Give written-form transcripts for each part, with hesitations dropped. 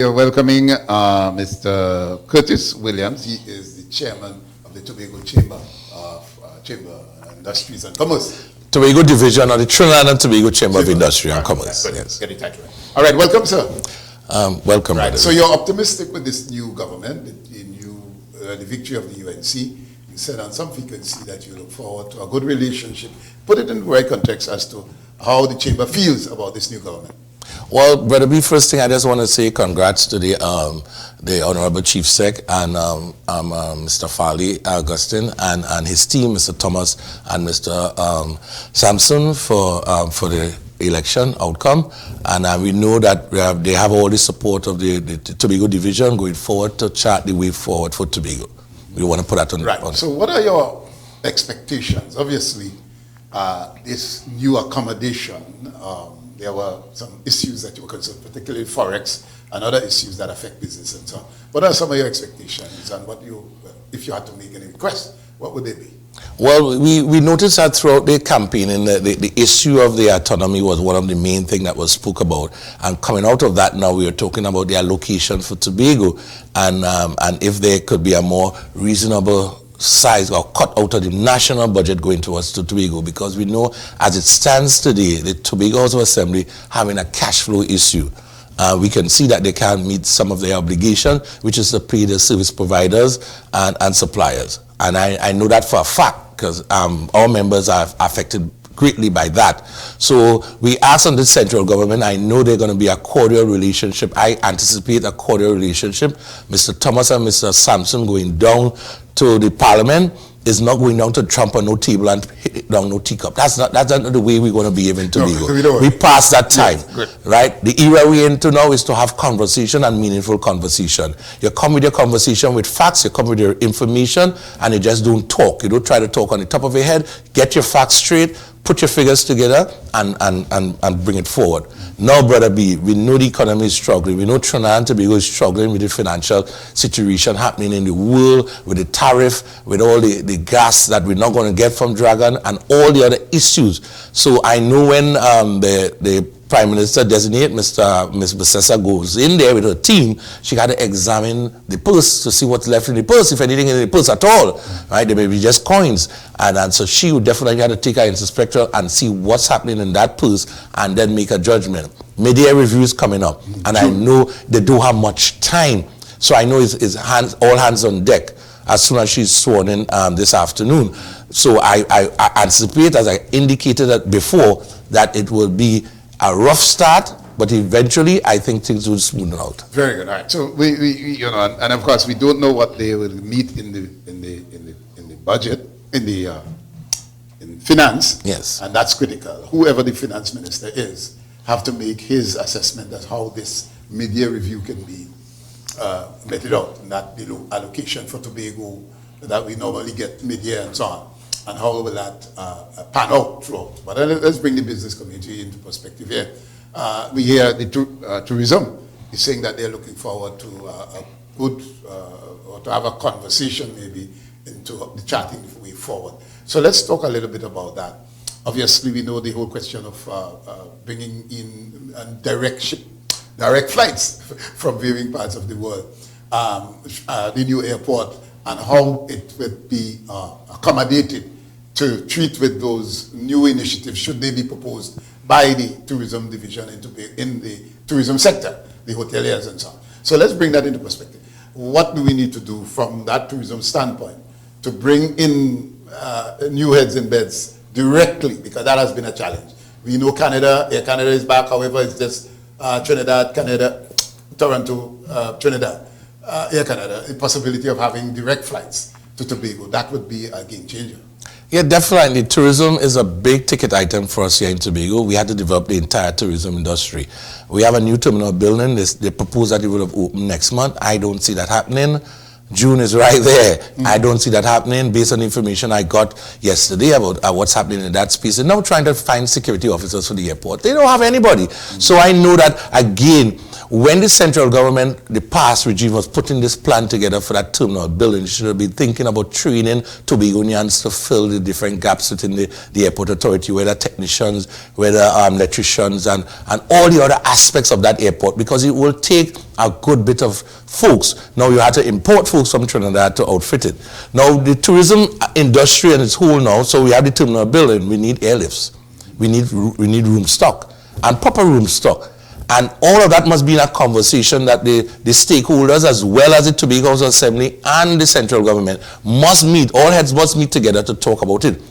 You're welcoming Mr. Curtis Williams. He is the chairman of the Tobago Chamber of Industries and Commerce. Tobago Division of the Trinidad and Tobago Chamber of Industry and Commerce. Yes. Get it title right. All right, welcome, sir. Welcome, right. brother. So you're optimistic with this new government, the victory of the UNC. You said on some frequency that you look forward to a good relationship. Put it in the right context as to how the chamber feels about this new government. Well, Brother B, first thing I just want to say congrats to the Honorable Chief Sec and Mr. Farley Augustine and his team, Mr. Thomas and Mr. Sampson for the election outcome. And we know that they have all the support of the Tobago Division going forward to chart the way forward for Tobago. We want to put that on. Right. So what are your expectations? Obviously, this new accommodation, there were some issues that you were concerned, particularly Forex and other issues that affect business and so on. What are some of your expectations and if you had to make any requests, what would they be? Well, we noticed that throughout the campaign, and the issue of the autonomy was one of the main things that was spoke about. And coming out of that now, we are talking about the allocation for Tobago and if there could be a more reasonable size or cut out of the national budget going towards to Tobago, because we know as it stands today, the Tobago House of Assembly having a cash flow issue. We can see that they can't meet some of their obligation, which is to pay the service providers and suppliers. And I know that for a fact, because our members are affected greatly by that. So we ask on the central government, I know they're going to be a cordial relationship. I anticipate a cordial relationship. Mr. Thomas and Mr. Sampson going down to the parliament is not going down to Trump on no table and hit down no teacup. That's not the way we're going to behave in Tobago. No, we passed that time, right? The era we're into now is to have conversation and meaningful conversation. You come with your conversation with facts, you come with your information, and you just don't talk. You don't try to talk on the top of your head. Get your facts straight, put your figures together, and bring it forward. Now, Brother B, we know the economy is struggling. We know Trinidad and Tobago is struggling with the financial situation happening in the world, with the tariff, with all the gas that we're not going to get from Dragon, and all the other issues. So I know when the Prime Minister designate Ms. Besessa goes in there with her team, she got to examine the purse to see what's left in the purse, if anything in the purse at all, right? There may be just coins. And so she would definitely have to take her inspector and see what's happening in that purse and then make a judgment. Media reviews coming up, and I know they don't have much time. So I know it's all hands on deck as soon as she's sworn in this afternoon. So I anticipate, as I indicated that before, that it will be a rough start, but eventually I think things will smoothen out. Very good. All right. So we and of course we don't know what they will meet in the budget, in finance. Yes. And that's critical. Whoever the finance minister is, have to make his assessment as how this mid-year review can be meted out, and that below allocation for Tobago that we normally get mid-year and so on. And how will that pan out throughout? But let's bring the business community into perspective here. We hear the tourism is saying that they're looking forward to a good, or to have a conversation maybe into the charting way forward. So let's talk a little bit about that. Obviously, we know the whole question of bringing in direct flights from varying parts of the world, the new airport, and how it would be accommodated to treat with those new initiatives should they be proposed by the tourism division in the tourism sector, the hoteliers and so on. So let's bring that into perspective. What do we need to do from that tourism standpoint to bring in new heads in beds directly, because that has been a challenge. We know Air Canada is back, however it's just Trinidad, Canada, Toronto, Trinidad, Air Canada, the possibility of having direct flights to Tobago. That would be a game changer. Yeah, definitely. Tourism is a big ticket item for us here in Tobago. We had to develop the entire tourism industry. We have a new terminal building. They propose that it would have opened next month. I don't see that happening. June is right there. I don't see that happening based on the information I got yesterday about what's happening in that space. They're now trying to find security officers for the airport. They don't have anybody. So I know that, again, when the central government, the past regime, was putting this plan together for that terminal building, should have been thinking about training Tobagonians to fill the different gaps within the airport authority, whether technicians, whether electricians, and all the other aspects of that airport, because it will take a good bit of folks. Now you have to import folks from Trinidad to outfit it. Now the tourism industry in its whole now, so we have the terminal building, we need airlifts. We need room stock and proper room stock. And all of that must be in a conversation that the stakeholders, as well as the Tobago House Assembly and the central government, must meet. All heads must meet together to talk about it.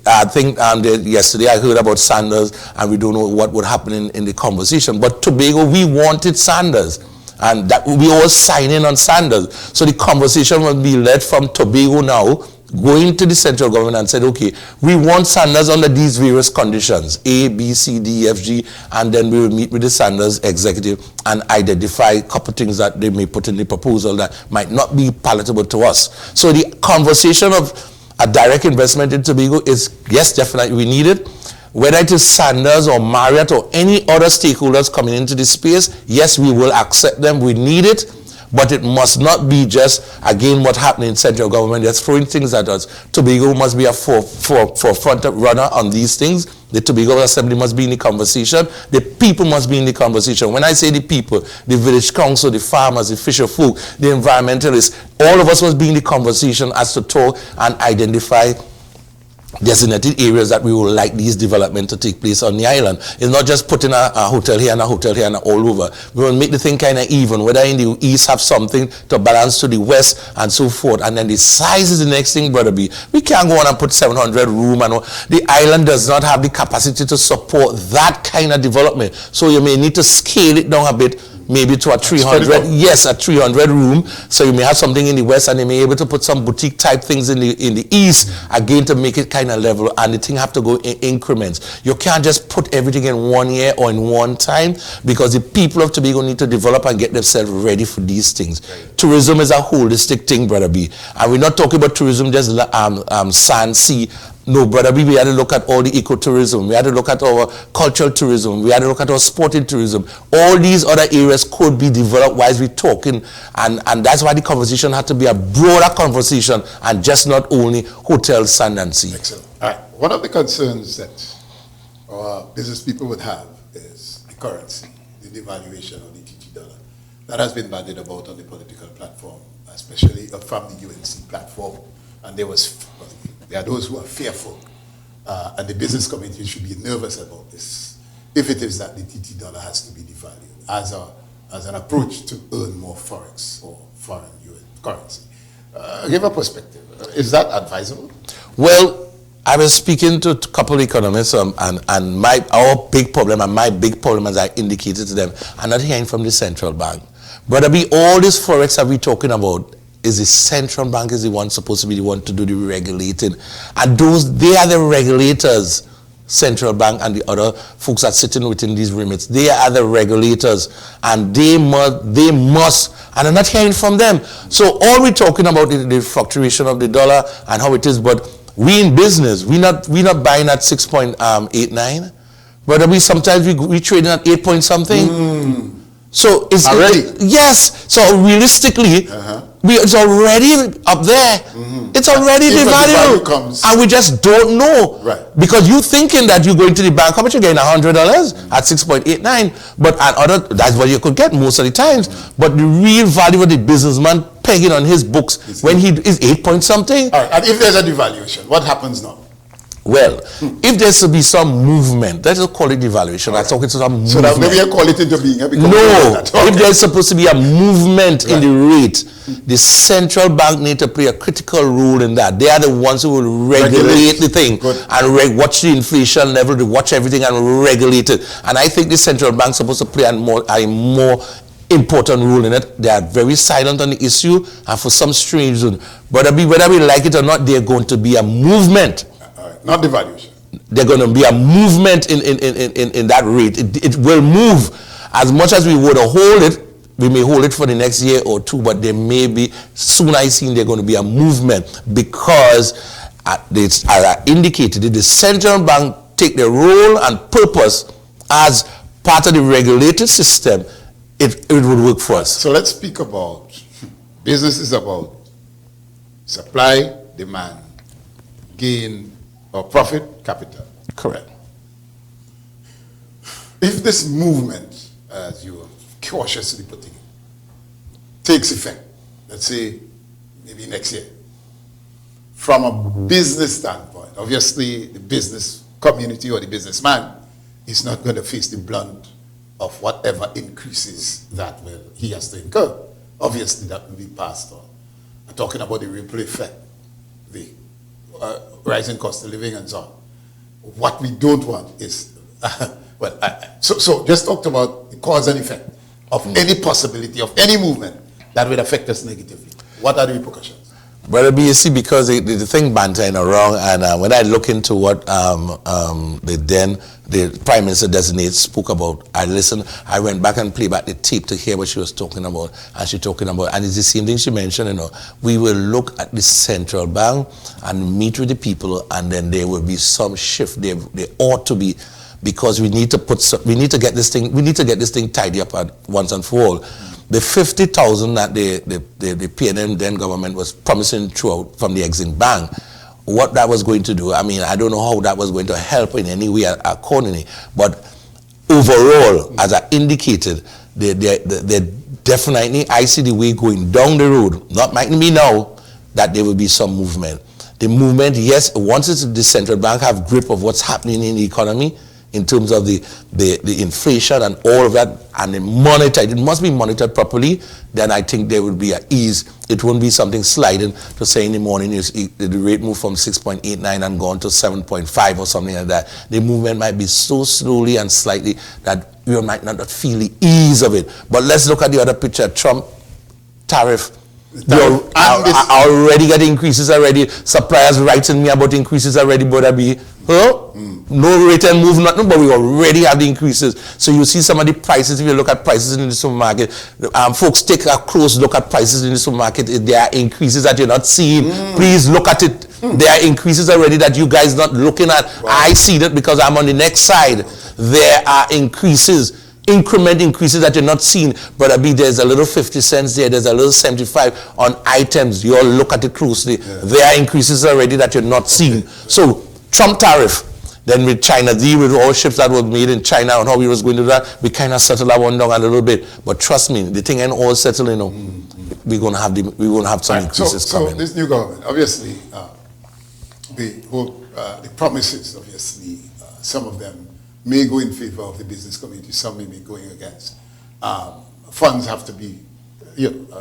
I think yesterday I heard about Sanders, and we don't know what would happen in the conversation. But Tobago, we wanted Sanders, and that we all sign in on Sanders. So the conversation will be led from Tobago now, going to the central government and said, okay, we want Sanders under these various conditions, A, B, C, D, F, G, and then we will meet with the Sanders executive and identify a couple of things that they may put in the proposal that might not be palatable to us. So the conversation of a direct investment in Tobago is, yes, definitely we need it. Whether it is Sanders or Marriott or any other stakeholders coming into this space, yes, we will accept them, we need it. But it must not be just, again, what happened in central government. They're throwing things at us. Tobago must be a forefront runner on these things. The Tobago Assembly must be in the conversation. The people must be in the conversation. When I say the people, the village council, the farmers, the fisher folk, the environmentalists, all of us must be in the conversation as to talk and identify designated areas that we would like these development to take place on the island. It's not just putting a hotel here and a hotel here and all over. We will make the thing kind of even, whether in the east have something to balance to the west and so forth. And then the size is the next thing, Brother B. We can't go on and put 700 room and all. The island does not have the capacity to support that kind of development. So you may need to scale it down a bit, maybe to a 300, yes, a 300 room. So you may have something in the west, and you may be able to put some boutique type things in the east, again, to make it kind of level, and the thing have to go in increments. You can't just put everything in 1 year or in one time, because the people of Tobago need to develop and get themselves ready for these things. Tourism is a holistic thing, Brother B. And we're not talking about tourism just sand, sea. No, Brother B, we had to look at all the ecotourism. We had to look at our cultural tourism. We had to look at our sporting tourism. All these other areas could be developed while we're talking. And that's why the conversation had to be a broader conversation and just not only hotels, sand and sea. Excellent. All right. One of the concerns that our business people would have is the currency, the devaluation of the TT dollar. That has been bandied about on the political platform, especially from the UNC platform. And there are those who are fearful, and the business community should be nervous about this, if it is that the TT dollar has to be devalued as an approach to earn more forex or foreign US currency. Give a perspective. Is that advisable? Well, I was speaking to a couple of economists, and our big problem, and my big problem, as I indicated to them, I'm not hearing from the central bank. Brother B, all this forex that we're talking about, is the central bank is the one supposed to be the one to do the regulating. And they are the regulators, central bank and the other folks that are sitting within these remits. They are the regulators, and they must, and I'm not hearing from them. So all we're talking about is the fluctuation of the dollar and how it is, but we in business, we not buying at 6.89, but sometimes we trading at 8 point something. So it's already? Yes. So realistically, it's already up there. It's already devalued. And we just don't know. Right. Because you thinking that you're going to the bank, how much you getting? $100 at 6.89. But that's what you could get most of the times. But the real value of the businessman pegging on his books when he is 8 point something. All right. And if there's a devaluation, what happens now? Well, if there's to be some movement, let's just call it devaluation. I'm talking to some movement. So that maybe you call it into being. No, if there's supposed to be a movement in the rate, the central bank need to play a critical role in that. They are the ones who will regulate the thing and watch the inflation level, to watch everything and regulate it. And I think the central bank is supposed to play a more important role in it. They are very silent on the issue, and for some strange reason, whether we like it or not, they're going to be a movement. Not devaluation. They're going to be a movement in that rate. It will move. As much as we would hold it, we may hold it for the next year or two, but there may be, soon I see there's going to be a movement, because as I indicated, the central bank take their role and purpose as part of the regulated system it would work for us. So let's speak about, business is about supply, demand, gain, or profit, capital. Correct. If this movement, as you are cautiously putting it, takes effect, let's say maybe next year, from a business standpoint, obviously the business community or the businessman is not going to face the blunt of whatever increases that he has to incur. Obviously that will be passed on. I'm talking about the ripple effect, the rising cost of living and so on. What we don't want is, so just talked about the cause and effect of any possibility of any movement that would affect us negatively. What are the repercussions? Brother B, you see, because the thing bantering around, and when I look into what the Prime Minister designate spoke about, I listened, I went back and played back the tape to hear what she was talking about, and it's the same thing she mentioned, we will look at the central bank and meet with the people, and then there will be some shift. They ought to be, because we need to get this thing tidy up at once and for all. The 50,000 that the PNM then government was promising throughout from the Exim Bank, what that was going to do, I mean, I don't know how that was going to help in any way accordingly, but overall, as I indicated, they definitely, I see the way going down the road, not might be now, that there will be some movement. The movement, yes, once the central bank have grip of what's happening in the economy, in terms of the inflation and all of that, and it must be monitored properly, then I think there will be an ease. It won't be something sliding to say in the morning the rate moved from 6.89 and gone to 7.5 or something like that. The movement might be so slowly and slightly that you might not feel the ease of it. But let's look at the other picture. Trump tariff. You're already getting increases already. Suppliers writing me about increases already, but no rate and move, nothing, but we already have the increases. So you see some of the prices, if you look at prices in the supermarket, folks take a close look at prices in the supermarket. There are increases that you're not seeing. Please look at it. There are increases already that you guys not looking at. Wow. I see that because I'm on the next side. There are increases. Increment increases that you're not seeing. Brother B, there's a little 50 cents there, there's a little 75 on items. You all look at it closely. Yeah. There are increases already that you're not seeing. So, Trump tariff, then with China, deal with all ships that were made in China and how we was going to do that, we kind of settled that one down a little bit. But trust me, the thing ain't all settled, we're going to have some increases coming. So this new government, obviously, the promises, obviously, some of them may go in favor of the business community, some may be going against. Funds have to be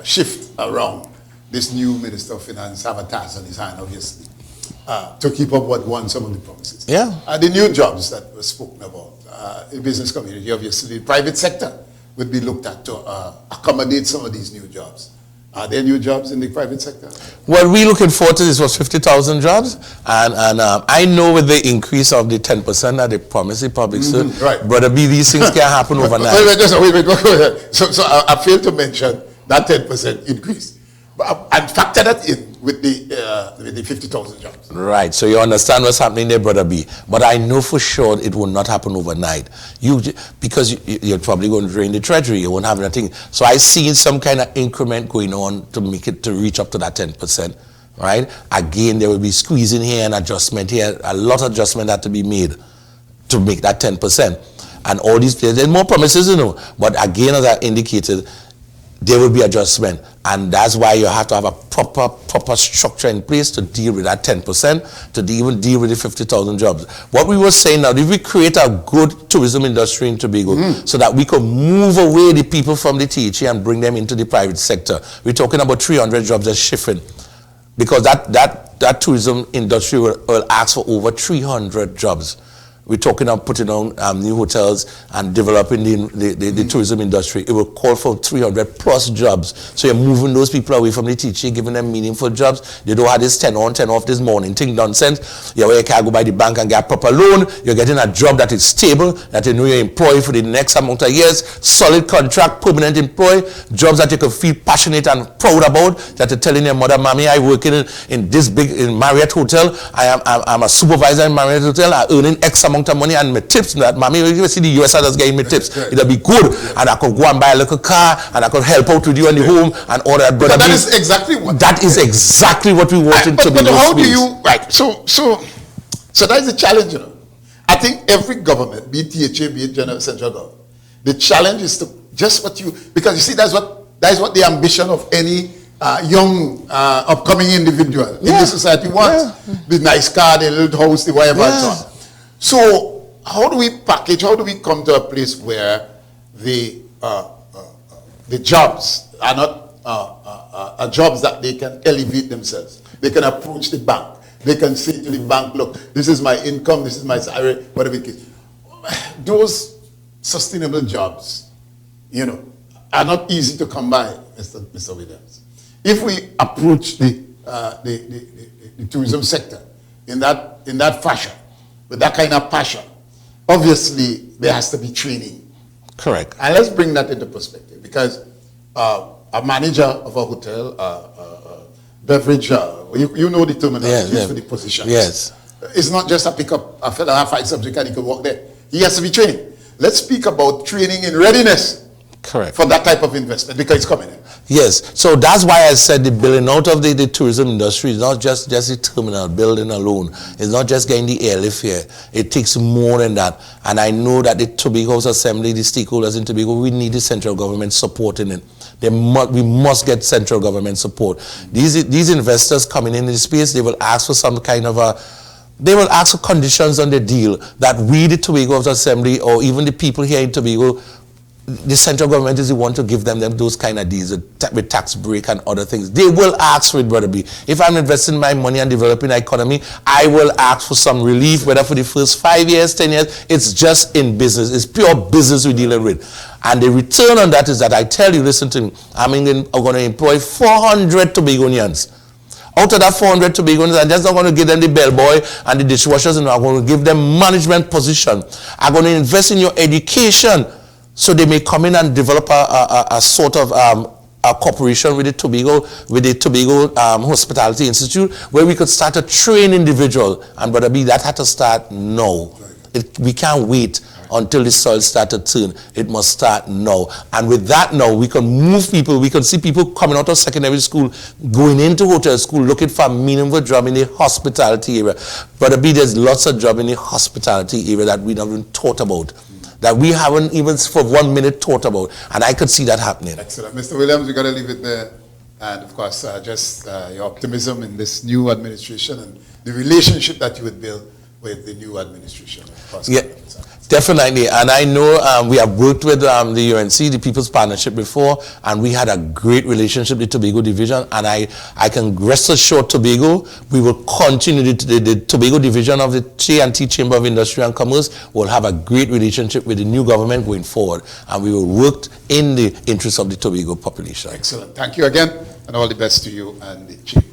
shift around. This new Minister of Finance have a task on his hand, obviously, to keep up what won some of the promises. Yeah. The new jobs that were spoken about, the business community, obviously, the private sector would be looked at to accommodate some of these new jobs. Are there new jobs in the private sector? What we're looking forward to is 50,000 jobs. And I know with the increase of the 10% that they promised the public soon, right. Brother B, these things can happen overnight. Wait, go ahead. So I failed to mention that 10% increase. And factor that in with the 50,000 jobs. Right, so you understand what's happening there, Brother B. But I know for sure it will not happen overnight. Because you're probably going to drain the treasury, you won't have nothing. So I see some kind of increment going on to reach up to that 10%. Right? Again, there will be squeezing here and adjustment here. A lot of adjustment had to be made to make that 10%. And all these players, there's more promises, But again, as I indicated, there will be adjustment, and that's why you have to have a proper structure in place to deal with that 10%, to even deal with the 50,000 jobs. What we were saying now, if we create a good tourism industry in Tobago, so that we could move away the people from the THE and bring them into the private sector, we're talking about 300 jobs that's shifting, because that tourism industry will ask for over 300 jobs. We're talking about putting on new hotels and developing the tourism industry. It will call for 300 plus jobs. So you're moving those people away from the teaching, giving them meaningful jobs. They don't have this 10 on, 10 off this morning thing nonsense. You can't go by the bank and get a proper loan. You're getting a job that is stable, that you know you're employed for the next amount of years, solid contract, permanent employee, jobs that you can feel passionate and proud about, that you're telling your mother, Mommy, I work in this big Marriott Hotel. I'm a supervisor in Marriott Hotel. I'm earning X amount amount of money and my tips, that mommy, you see the US just getting me tips. It'll be good. And I could go and buy a little car and I could help out with you in the home and all that. But that is exactly what we want in Tobago. But how do you, right, so that is the challenge, you know. I think every government, be it THA, be it general central government, the challenge is to just what you, because you see that is what the ambition of any young upcoming individual in the society wants. The nice car, the little house, the whatever and so on. So how do we package, how do we come to a place where the jobs are not jobs that they can elevate themselves? They can approach the bank. They can say to the bank, look, this is my income, this is my salary, whatever it is. Those sustainable jobs, you know, are not easy to come by, Mr. Williams. If we approach the tourism sector in that fashion, with that kind of passion, obviously there has to be training. Correct. And let's bring that into perspective, because a manager of a hotel, beverage, you know the terminology for the positions. Yes. It's not just a pick up a fella, find subject and he can walk there. He has to be trained. Let's speak about training in readiness. Correct. For that type of investment, because it's coming in. Yes. So that's why I said the building out of the tourism industry is not just the terminal building alone. It's not just getting the airlift here. It takes more than that. And I know that the Tobago House Assembly, the stakeholders in Tobago, we need the central government supporting it. We must get central government support. These investors coming in the space, they will ask for some kind of they will ask for conditions on the deal that we, the Tobago House Assembly, or even the people here in Tobago, the central government is the one to give them those kind of deals with tax break and other things. They will ask for it, Brother B. If I'm investing my money and developing the economy, I will ask for some relief, whether for the first 5 years, 10 years. It's just in business. It's pure business we're dealing with. And the return on that is that I tell you, listen to me, I'm going to employ 400 Tobagonians. Out of that 400 Tobagonians, I'm just not going to give them the bellboy and the dishwashers, and I'm going to give them management position. I'm going to invest in your education, so they may come in and develop a sort of a cooperation with the Tobago Hospitality Institute, where we could start to train individuals. And Brother B, that had to start now. We can't wait until the soil starts to turn. It must start now. And with that now, we can move people. We can see people coming out of secondary school, going into hotel school, looking for a meaningful job in the hospitality area. Brother B, there's lots of jobs in the hospitality area that we haven't thought about, that we haven't even for 1 minute thought about. And I could see that happening. Excellent. Mr. Williams, we got to leave it there. And of course, just your optimism in this new administration and the relationship that you would build with the new administration. Yeah, definitely. And I know we have worked with the UNC, the People's Partnership, before, and we had a great relationship with the Tobago Division. And I can rest assured Tobago, we will continue the Tobago Division of the T&T Chamber of Industry and Commerce will have a great relationship with the new government going forward. And we will work in the interest of the Tobago population. Excellent. Thank you again, and all the best to you and the Chamber.